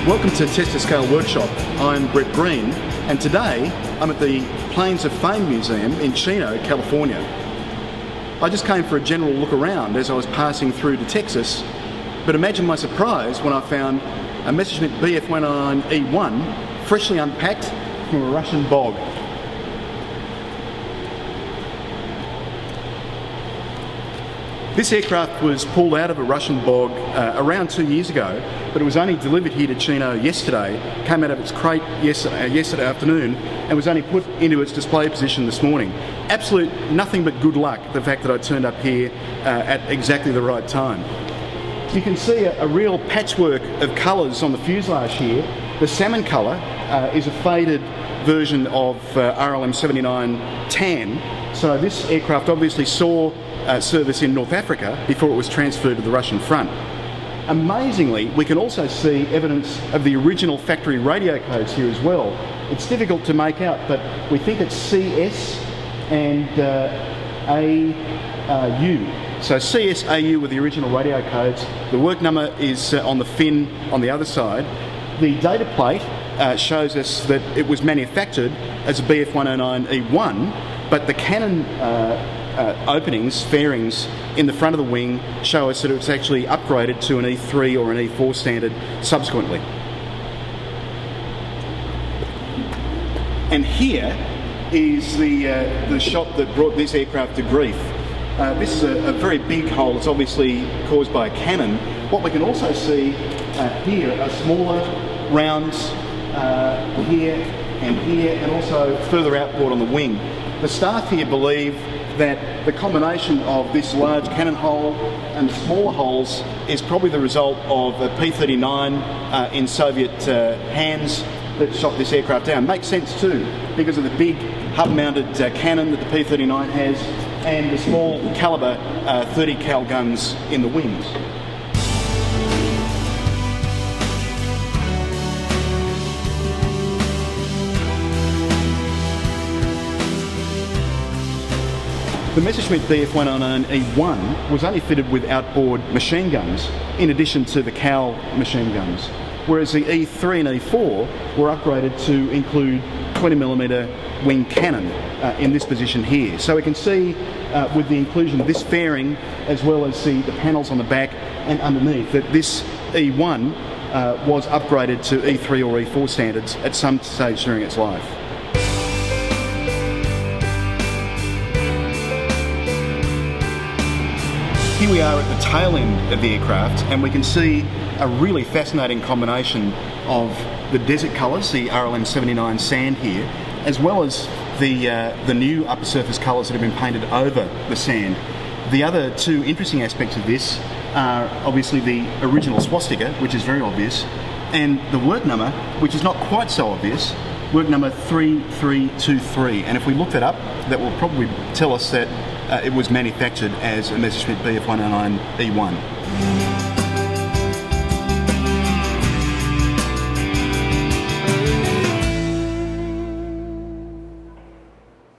Welcome to Testor Scale Workshop. I'm Brett Green, and today I'm at the Planes of Fame Museum in Chino, California. I just came for a general look around as I was passing through to Texas, but imagine my surprise when I found a Messerschmitt Bf 109E1 freshly unpacked from a Russian bog. This aircraft was pulled out of a Russian bog around 2 years ago, but it was only delivered here to Chino yesterday, came out of its crate yesterday afternoon, and was only put into its display position this morning. Absolute nothing but good luck, the fact that I turned up here at exactly the right time. You can see a real patchwork of colours on the fuselage here. The salmon colour is a faded version of RLM 79 tan, so this aircraft obviously saw service in North Africa before it was transferred to the Russian front. Amazingly, we can also see evidence of the original factory radio codes here as well. It's difficult to make out, but we think it's CS and AU. So CS, AU were the original radio codes. The work number is on the fin on the other side. The data plate shows us that it was manufactured as a Bf 109E1, but the cannon openings, fairings in the front of the wing show us that it was actually upgraded to an E3 or an E4 standard subsequently. And here is the shot that brought this aircraft to grief. This is a very big hole. It's obviously caused by a cannon. What we can also see here are smaller rounds here, and also further outboard on the wing. The staff here believe that the combination of this large cannon hole and the smaller holes is probably the result of a P-39 in Soviet hands that shot this aircraft down. Makes sense too, because of the big hub-mounted cannon that the P-39 has and the small caliber 30 cal guns in the wings. The Messerschmitt Bf 109E1 was only fitted with outboard machine guns in addition to the Cal machine guns, whereas the E3 and E4 were upgraded to include 20mm wing cannon in this position here. So we can see with the inclusion of this fairing as well as the panels on the back and underneath that this E1 was upgraded to E3 or E4 standards at some stage during its life. Here we are at the tail end of the aircraft, and we can see a really fascinating combination of the desert colours, the RLM 79 sand here, as well as the new upper surface colours that have been painted over the sand. The other two interesting aspects of this are obviously the original swastika, which is very obvious, and the work number, which is not quite so obvious, work number 3323. And if we look that up, that will probably tell us that it was manufactured as a Messerschmitt Bf 109E1.